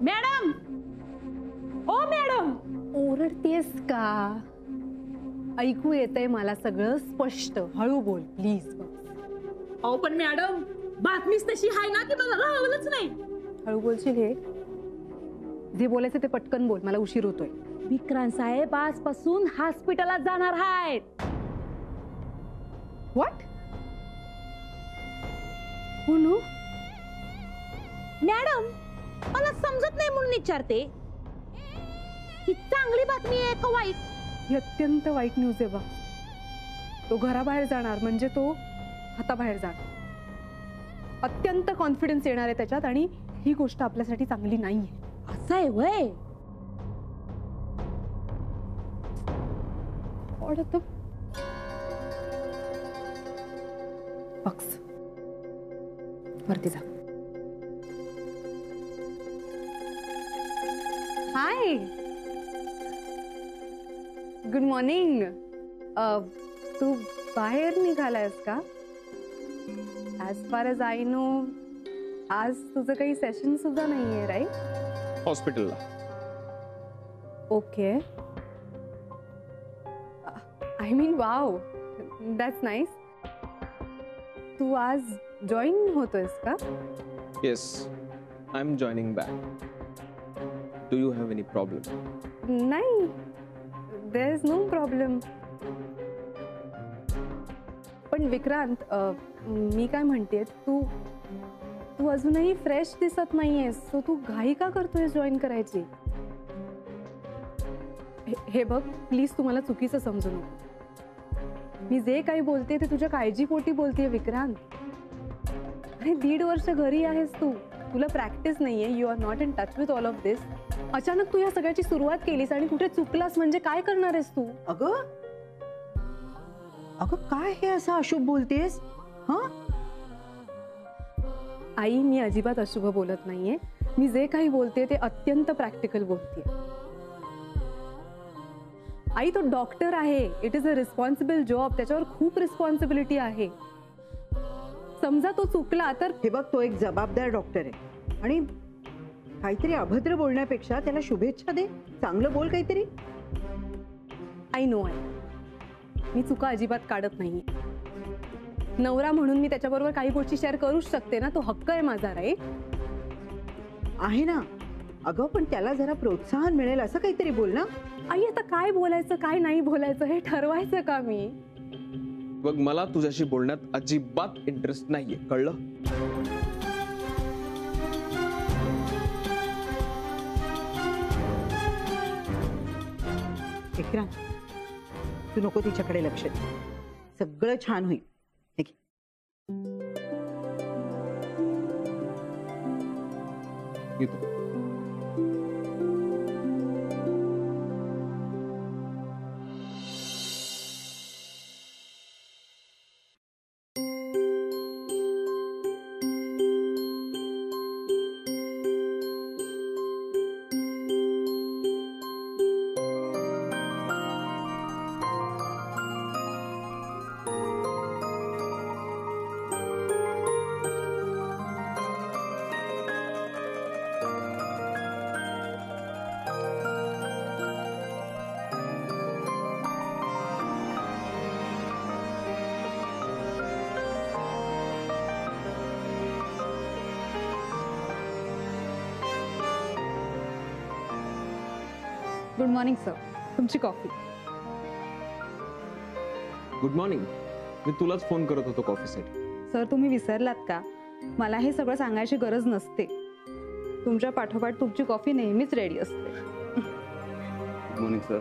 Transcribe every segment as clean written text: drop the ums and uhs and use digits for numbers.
Madam, ओ madam, ओरडतेस का? ऐकू येतंय मला सगळं स्पष्ट. हळू बोल प्लीज. अहो पण मॅडम, बातमीच तशी आहे ना की मला राहवलंच नाही. हळू बोलशील? हे जे बोलायचं ते पटकन बोल, मला उशीर होतोय. विक्रांत साहेब आजपासून हॉस्पिटलात जाणार आहेत. व्हॉट? हो नो मॅडम, मला समजत नाही म्हणून विचारते. ही चांगली बातमी आहे का वाईट? ही अत्यंत वाईट न्यूज आहे बा. तो घराबाहेर जाणार म्हणजे तो हाताबाहेर जाणार. अत्यंत कॉन्फिडन्स येणार आहे त्याच्यात आणि ही गोष्ट आपल्यासाठी चांगली नाहीये. असं आहे वय? बक्स वरती जा. हाय, गुड मॉर्निंग. तू बाहेर निघालायस का? As far as I know आज तुझं काही सेशन सुद्धा नाहीये, राईट? हॉस्पिटलला. Okay. I mean wow, that's nice. तू आज जॉईन होतोयस का? Yes, I am joining back. Do you have any problem? नाही, देयर इज नो प्रॉब्लेम. पण विक्रांत, मी काय म्हणते, तू तू अजूनही फ्रेश दिसत नाहीयेस. सो तू घाई का करतोय जॉईन करायची? हे बघ प्लीज, तू मला चुकीचं समजू नको. मी जे काही बोलते ते तुझ्या काळजीपोटी बोलतेय विक्रांत. अरे 1.5 वर्ष घरी आहेस तू, तुला प्रॅक्टिस नाहीये. You are not in touch with all of this. अचानक तू या सगळ्याची सुरुवात केलीस आणि कुठे चुकलास म्हणजे काय करणार आहेस तू? अगं अगं काय हे असं अशुभ बोलतेस? हा आई, मी अजिबात अशुभ बोलत नाहीये. मी जे काही बोलते ते अत्यंत प्रॅक्टिकल बोलते. आई, तो डॉक्टर आहे. It is a responsible job. त्याच्यावर खूप रिस्पॉन्सिबिलिटी आहे. समजा तो चुकला तर? हे बघ, तो एक जबाबदार डॉक्टर आहे आणि काहीतरी अभद्र बोलण्यापेक्षा त्याला शुभेच्छा दे. चांगलं बोल काहीतरी. आय नो आहे, मी चुका अजिबात काढत नाही. नवरा म्हणून मी त्याच्याबरोबर काही गोष्टी शेअर करूच शकते ना. तो हक्क आहे माझा, राईट? आहे ना. अगं पण त्याला जरा प्रोत्साहन मिळेल असं काहीतरी बोल ना. आई, आता काय बोलायचं काय नाही बोलायचं हे ठरवायचं का मी? बघ, मला तुझ्याशी बोलण्यात अजिबात इंटरेस्ट नाहीये, कळलं? विक्रांत, तू नको तिच्याकडे लक्ष दे. सगळं छान होईल. ठीक आहे. येतो. गुड मॉर्निंग सर, तुमची कॉफी. Good morning. मी तुलाच फोन करत होतो कॉफीसाठी. सर, तुम्ही विसरलात का? मला हे सगळं सांगायची गरज नसते. तुमच्या पाठोपाठ तुमची कॉफी नेहमीच रेडी असते. Good morning sir.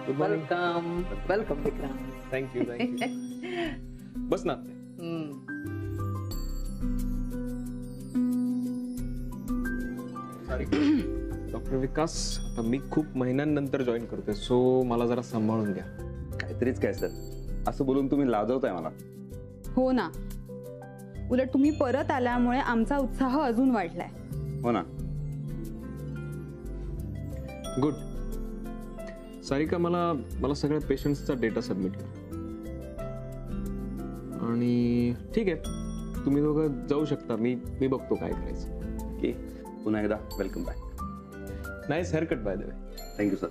Good morning. Welcome. Welcome Vikrant. Thank you thank you. बस ना. डॉक्टर विकास, आता मी खूप महिन्यांनंतर जॉईन करतोय, सो मला जरा सांभाळून घ्या. काहीतरीच काय सर, असं बोलून तुम्ही लाजवताय मला. हो ना, उलट तुम्ही परत आल्यामुळे आमचा उत्साह अजून वाढलाय. हो ना. गुड. सारिका, मला सगळ्या पेशंट्सचा डेटा सबमिट कर. आणि ठीक आहे, तुम्ही दोघं जाऊ शकता. मी बघतो काय करायचं. ओके, पुन्हा एकदा welcome back. Nice hair cut by the way. Thank you sir.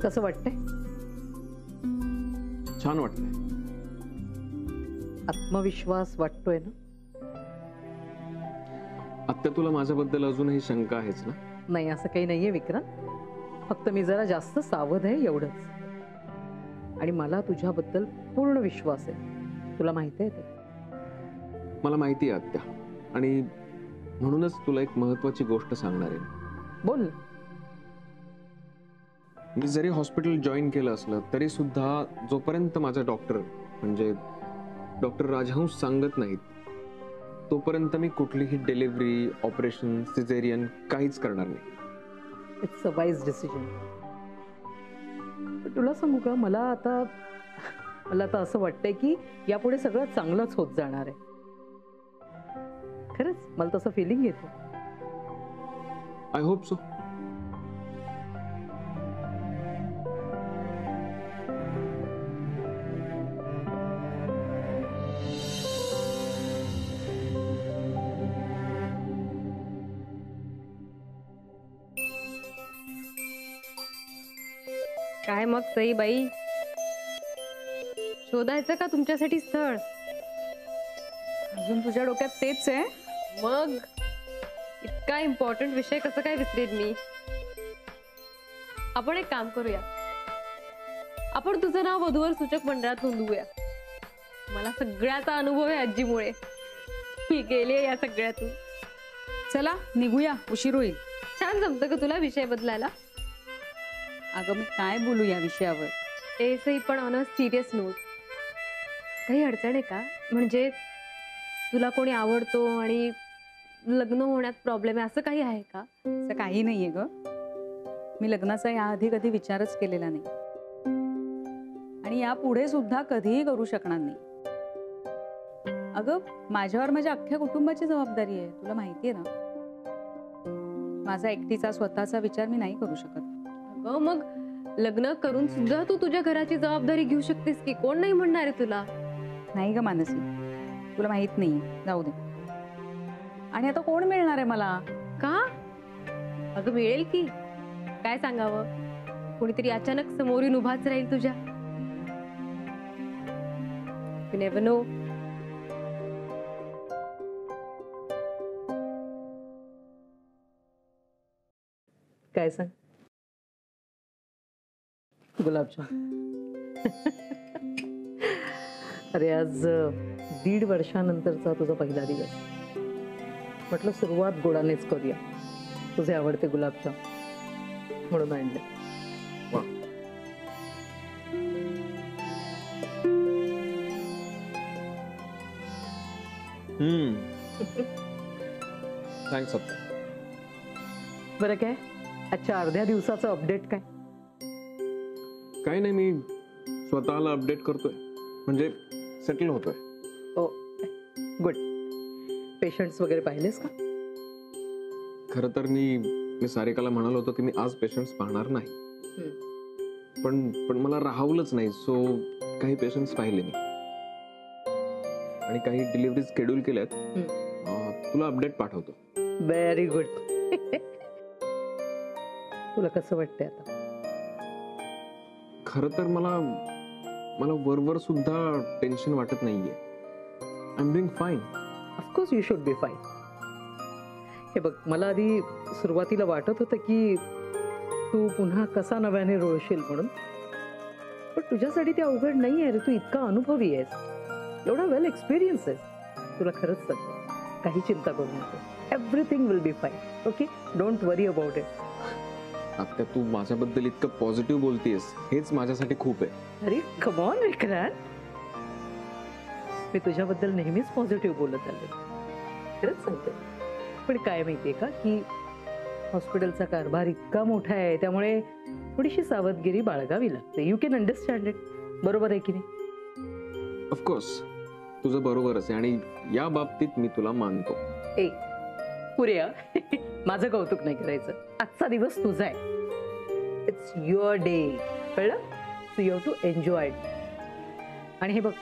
कसं वाटतंय? छान वाटतंय. आत्मविश्वास वाटतोय ना? आत्या तुला माझ्याबद्दल अजूनही शंका आहेच ना? नाही, असं काही नाहीये विक्रांत. फक्त मी जरा जास्त सावध आहे एवढंच. आणि मला तुझ्याबद्दल पूर्ण विश्वास आहे. तुला माहिती आहे ते. मला माहिती आहे आत्या, आणि म्हणूनच तुला एक महत्वाची गोष्ट सांगणार आहे. बोल ना. मी जरी हॉस्पिटल जॉईन केलं असलं तरी सुद्धा जोपर्यंत माझा डॉक्टर म्हणजे डॉक्टर राजहंस सांगत नाहीत तोपर्यंत मी कुठलीही डिलिव्हरी, ऑपरेशन, सिझेरियन काहीच करणार नाही. It's a wise decision. तुला सांगू का, मला आता असं वाटतंय की यापुढे सगळं चांगलंच होत जाणार आहे. खरंच मला तसं फिलिंग येतं. I hope so. काय मग सई बाई, शोधायचं का तुमच्यासाठी स्थळ? अजून तुझ्या डोक्यात तेच आहे? मग इतका इम्पॉर्टंट विषय कसं काय विसरेन मी? आपण एक काम करूया, आपण तुझं नाव वधूवर सूचक मंडळात नोंदवूया. मला सगळ्याचा अनुभव आहे आजीमुळे. मी गेले या सगळ्यातून. चला निघूया, उशीर होईल. छान जमतं का तुला विषय बदलायला? अगं मी काय बोलू या विषयावर? ते सही, पण ऑन अ सिरियस नोट, काही अडचण आहे का? म्हणजे तुला कोणी आवडतो आणि लग्न होण्यात प्रॉब्लेम आहे असं काही आहे का? असं काही नाहीये ग. मी लग्नाचा याआधी कधी विचारच केलेला नाही आणि यापुढे सुद्धा कधीही करू शकणार नाही. अगं माझ्यावर माझ्या अख्ख्या कुटुंबाची जबाबदारी आहे, तुला माहितीये ना. माझा एकटीचा स्वतःचा विचार मी नाही करू शकत. मग लग्न करून सुद्धा तू तुझ्या घराची जबाबदारी घेऊ शकतेस की, कोण नाही म्हणणार आहे तुला? नाही ग मानसी, तुला माहित नाही. जाऊ दे. आणि आता कोण मिळणार आहे मला? का? अगं मिळेल की. काय सांगावं, कोणीतरी अचानक समोर येऊन उभाच राहील तुझ्या. You never know. काय सांग? गुलाबजाम. अरे आज 1.5 वर्षानंतरचा तुझा पहिला दिवस. म्हटलं सुरुवात गोडानेच करूया. तुझे आवडते गुलाबजाम म्हणून आणले. थँक्स आत्या. बरं, काय आजच्या अर्ध्या दिवसाचं अपडेट काय? काही नाही, मी स्वतःला अपडेट करतोय, म्हणजे सेटल होतोय. ओ गुड. पेशंट्स वगैरे पाहिलेस का? खरं तर मी सारिकाला म्हणालो होतो की मी आज पेशंट्स पाहणार नाही, पण मला राहवलंच नाही. सो काही पेशंट्स पाहिले मी आणि काही डिलिव्हरी शेड्यूल केल्यात. तुला अपडेट पाठवतो. Very good. तुला कसं वाटतंय आता? खरं तर मला वरवर सुद्धा टेन्शन वाटत नाहीये. I am doing fine. Of course you should be fine. हे बघ, मला आधी सुरुवातीला वाटत होतं की तू पुन्हा कसा नव्याने रोळशील म्हणून, पण तुझ्यासाठी ते अवघड नाही आहे रे. तू इतका अनुभवी आहेस, एवढा वेल एक्सपिरियन्स आहेस. तुला खरंच सांगते, काही चिंता करू नको. Everything will be fine. Okay, don't worry about it. आत्या, तू माझ्याबद्दल इतकं पॉझिटिव्ह बोलतेस हेच माझ्यासाठी खूप आहे. अरे कम ऑन विक्रांत, मी तुझ्याबद्दल नेहमीच पॉझिटिव्ह बोलत आले. खरंच सांगते. पण काय माहितीये का, की हॉस्पिटलचा कारभार इतका मोठा आहे, त्यामुळे थोडीशी सावधगिरी बाळगावी लागते. You can understand it. बरोबर आहे की नाही? ऑफकोर्स तुझं बरोबरच आहे आणि या बाबतीत मी तुला मानतो. ए पुऱ्या, माझं कौतुक नाही करायचं. आजचा दिवस तुझा आहे. इट्स युअर डे, कळलं? So you have to enjoy it. आणि हे बघ,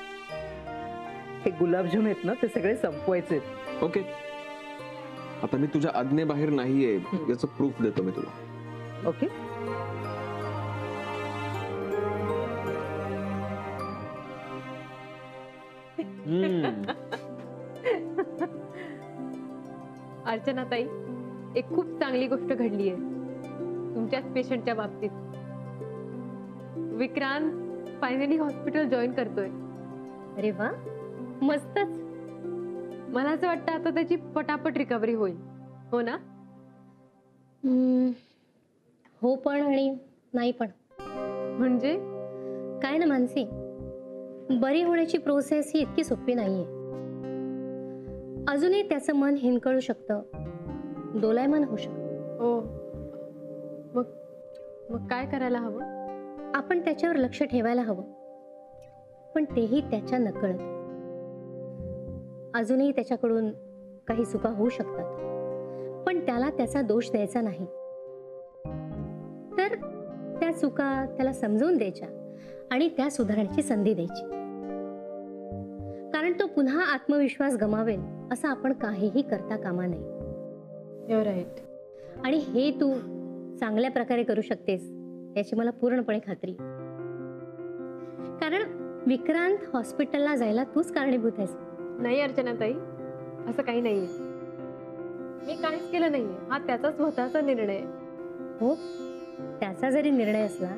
हे गुलाबजाम आहेत ना, ते सगळे संपवायचे. ओके, आता मी तुझ्या आज्ञेबाहेर नाहीये याचं प्रूफ देतो मी तुला. ओके. अर्चना ताई, एक खूप चांगली गोष्ट घडली आहे तुमच्याच पेशंटच्या बाबतीत. विक्रांत फायनली हॉस्पिटल जॉईन करतोय. अरे वा, मस्तच. मला असं वाटतं आता त्याची पटापट रिकव्हरी होईल, हो ना? हो पण आणि नाही पण. म्हणजे काय ना मानसी, बरी होण्याची प्रोसेस ही इतकी सोपी नाहीये. अजूनही त्याचं मन हिंकळू शकतं, डोलायमान होऊ शकतं. हो, मग मग काय करायला हवं? आपण त्याच्यावर लक्ष ठेवायला हवं, पण तेही त्याच्या नकळत. अजूनही त्याच्याकडून काही चुका होऊ शकतात, पण त्याला त्याचा दोष द्यायचा नाही. तर त्या चुका त्याला समजून द्यायच्या आणि त्या सुधारण्याची संधी द्यायची. कारण तो पुन्हा आत्मविश्वास गमावेल असं आपण काहीही करता कामा नये. You're right. आणि हे तू चांगल्या प्रकारे करू शकतेस याची मला पूर्णपणे खात्री. कारण विक्रांत हॉस्पिटलला जायला तूच कारणीभूत आहेस. नाही अर्चना ताई, असं काही नाहीये. मी काहीच केलं नाहीये. हा त्याचा स्वतःचा निर्णय आहे. हो, त्याचा जरी निर्णय असला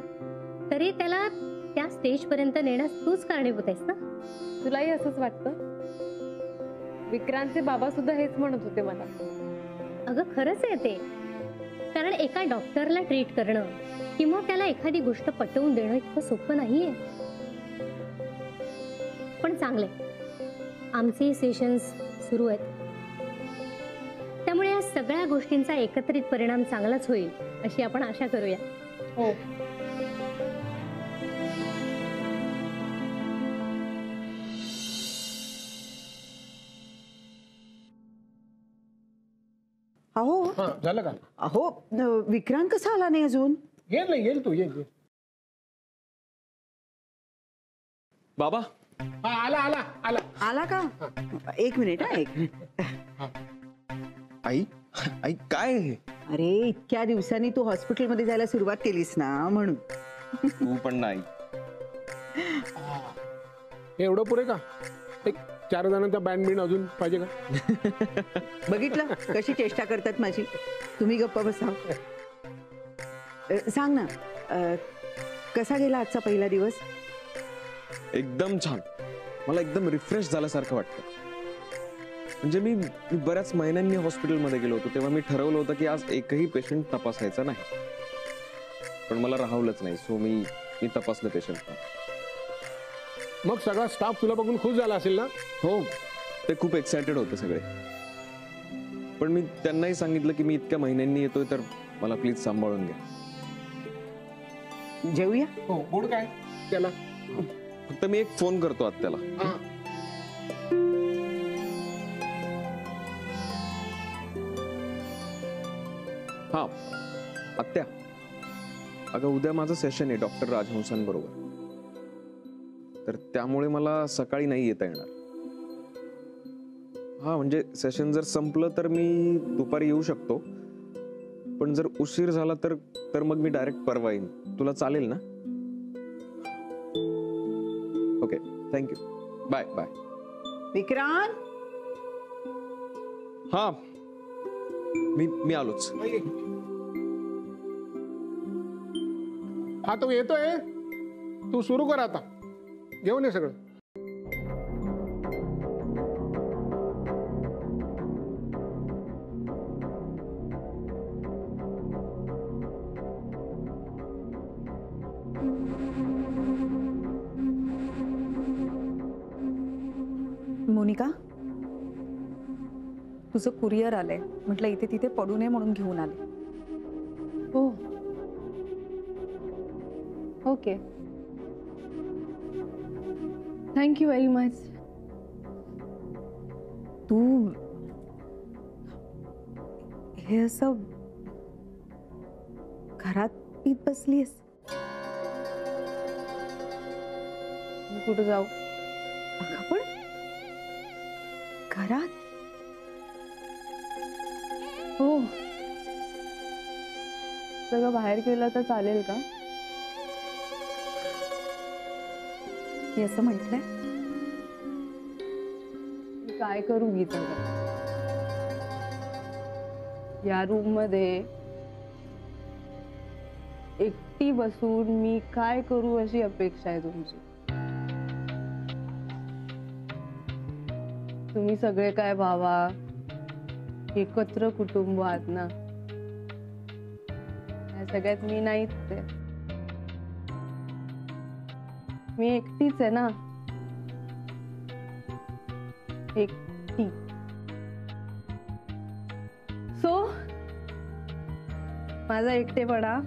तरी त्याला त्या स्टेज पर्यंत नेण्यास तूच कारणीभूत आहेस ना. तुलाही असंच वाटतं? विक्रांतचे बाबा सुद्धा हेच म्हणत होते मला. अगं खरंच आहे ते. कारण एका डॉक्टरला ट्रीट करणं किंवा त्याला एखादी गोष्ट पटवून देणं इतकं सोपं नाहीये. पण चांगले, आमचे सेशन्स सुरू आहेत, त्यामुळे या सगळ्या गोष्टींचा एकत्रित परिणाम चांगलाच होईल अशी आपण आशा करूया. हो. अहो झालं का? अहो विक्रांत कसा आला नाही अजून? येईल तू येईल. बाबा, आला आला आला. आला का? एक मिनिट हा, एक मिनिट. आई आई काय हे? अरे इतक्या दिवसांनी तू हॉस्पिटलमध्ये जायला सुरुवात केलीस ना म्हणून. तू पण नाही. हे एवढं पुरे का? एक 4 जणांचा बँड अजून पाहिजे का? बघितलं कशी चेष्टा करतात माझी. तुम्ही गप्पा बसा. सांग ना, कसा गेला आजचा पहिला दिवस? एकदम छान. मला एकदम रिफ्रेश झाल्यासारखं वाटतं. म्हणजे मी बऱ्याच महिन्यांनी हॉस्पिटलमध्ये गेलो होतो, तेव्हा मी ठरवलं होतं की आज एकही पेशंट तपासायचा नाही. पण मला राहवलंच नाही, सो मी तपासलं पेशंटला. मग सगळा स्टाफ तुला बघून खुश झाला असेल ना? हो, ते खूप एक्सायटेड होते सगळे. पण मी त्यांनाही सांगितलं की मी इतक्या महिन्यांनी येतोय, तर मला प्लीज सांभाळून घ्या. जेवूया? हो. गोड काय त्याला? फक्त मी एक फोन करतो आत्याला. हा आत्या, अगं उद्या माझं सेशन आहे डॉक्टर राजहंसांबरोबर, तर त्यामुळे मला सकाळी नाही येता येणार. हा म्हणजे सेशन जर संपलं तर मी दुपारी येऊ शकतो, पण जर उशीर झाला तर मग मी डायरेक्ट परवा येईन. तुला चालेल ना? Okay, thank you. Bye bye. Vikrant, हा मी आलोच. हा तो येतोय, तू सुरू कर आता. घेऊन ये सगळं. मोनिका, तुझं कुरिअर आलंय. म्हटलं इथे तिथे पडू नये म्हणून घेऊन आले. हो. Okay, thank you very much. तू हे असं घरात पीत बसलीस? कुठं जाऊ? अगं पण घरात हो, सगळं बाहेर गेलं तर चालेल का? मी असं म्हटलंय. काय करू गीता? या रूम मध्ये एकटी बसून मी काय करू अशी अपेक्षा आहे तुमची? तुम्ही सगळे काय भावा एकत्र कुटुंब आहात ना, या सगळ्यात मी नाहीच ते. मी एकटीच आहे ना, एकटी. सो माझा एकटेपणा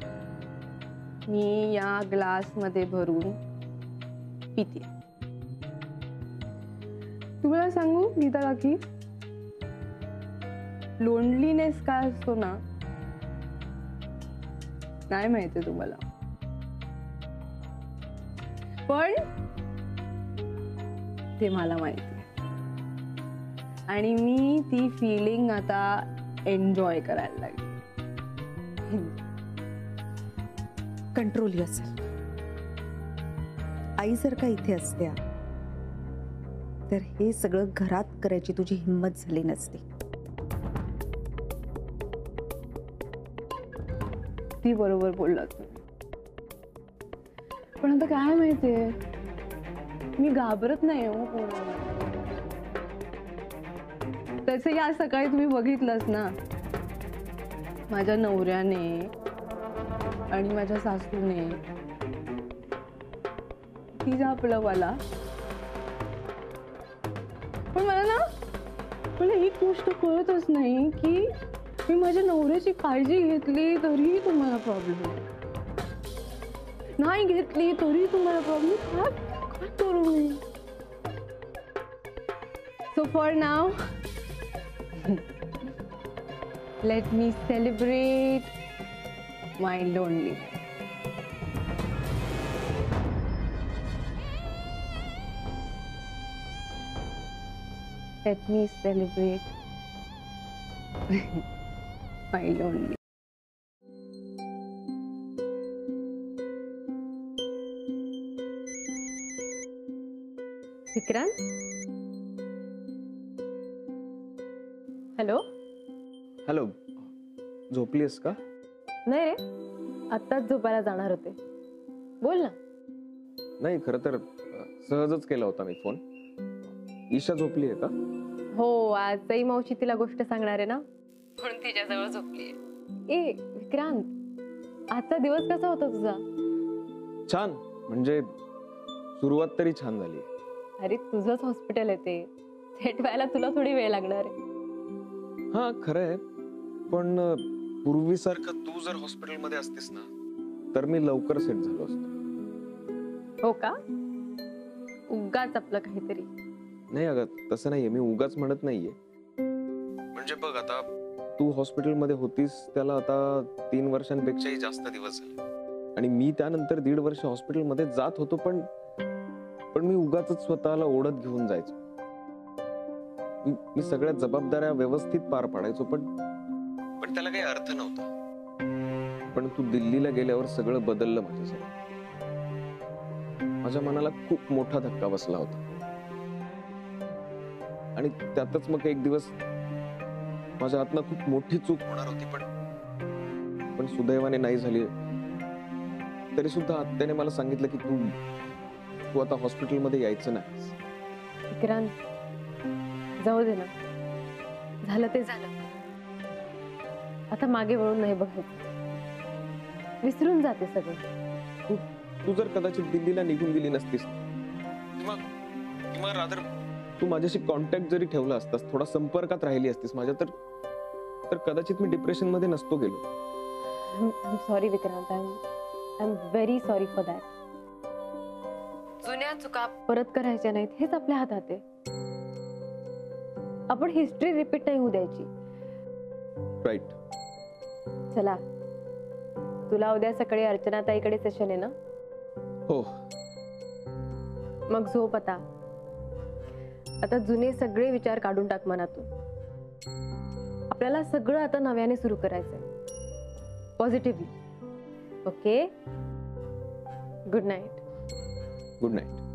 मी या ग्लास मध्ये भरून पिते. तुम्हाला सांगू गीता काकी, लोनलीनेस काय असतो ना, नाही माहिती तुम्हाला, पण ते मला माहिती आणि मी ती फिलिंग आता एन्जॉय करायला लागली. Control yourself. आई जर का इथे असत्या तर हे सगळं घरात करायची तुझी हिंमत झाली नसती. ती बरोबर बोललात. पण आता काय माहितीये, मी घाबरत नाही हो कोणाला. तसंही आज सकाळी तुम्ही बघितलंच ना, माझ्या नवऱ्याने आणि माझ्या सासूने ती झापलं मला. पण मला ही गोष्ट कळतच नाही की मी माझ्या नवऱ्याची काळजी घेतली तरी तुम्हाला प्रॉब्लेम, नाही घेतली तरी तुम्हाला प्रॉब्लेम. काय करू मी? So for now let me celebrate my loneliness. Let me celebrate my loneliness. Vikrant, hello. Hello, झोपलीस का? नाही रे, आत्ताच झोपायला जाणार होते. बोल ना. नाही, खरं तर सहजच केला होता मी फोन. ईशा झोपली आहे का? हो, आजही मावशी तिला गोष्ट सांगणार आहे ना, म्हणून तिच्याजवळ झोपली. ए विक्रांत, आजचा दिवस कसा होता तुझा? छान, म्हणजे सुरुवात तरी छान झाली. अरे तुझंच हॉस्पिटल आहे ते, सेट व्हायला तुला थोडी वेळ लागणार आहे. हा खरं आहे, पण पूर्वीसारखं तू जर हॉस्पिटलमध्ये असतीस ना तर मी लवकर सेट झालो असतो. हो का? उगाच आपलं काहीतरी. नाही अगं, तसं नाहीये, मी उगाच म्हणत नाहीये. म्हणजे बघ, आता तू हॉस्पिटलमध्ये होतीस त्याला आता 3 वर्षांपेक्षाही जास्त दिवस झाले आणि मी त्यानंतर 1.5 वर्ष हॉस्पिटलमध्ये जात होतो, पण मी उगाच स्वतःला ओढत घेऊन जायचो. मी सगळ्या जबाबदाऱ्या व्यवस्थित पार पाडायचो, पण त्याला काही अर्थ नव्हता. पण तू दिल्लीला गेल्यावर सगळं बदललं माझ्यासाठी. माझ्या मनाला खूप मोठा धक्का बसला होता आणि त्यातच मग एक दिवस माझ्या हातनं खूप मोठी चूक होणार होती, पण सुदैवाने नाही झाली. तरी सुद्धा आत्याने मला सांगितलं की तू आता हॉस्पिटलमध्ये यायचं नाही. विक्रांत, जाऊ दे ना, झालं ते झालं. आता मागे वळून नाही बघायचं, विसरून जाते सगळं. तू जर कदाचित दिल्लीला निघून गेली नसतीस किंवा रादर तू माझ्याशी कॉन्टॅक्ट जरी ठेवला असतास, थोडा संपर्कात राहिली असतीस माझ्या, तर कदाचित मी डिप्रेशन मध्ये नसतो गेलो. I am sorry Vikrant, I am very sorry for that. जुन्या चुका परत करायच्या नाहीत, हेच आपल्या हातात आहे. आपण हिस्ट्री रिपीट नाही होऊ द्यायची. राईट. चला, तुला उद्या सकाळी अर्चना ताईकडे सेशन आहे ना? हो. मग झोप आता. आता जुने सगळे विचार काढून टाक मनातून. आपल्याला सगळं आता नव्याने सुरू करायचंय, positively. Okay, good night. Good night.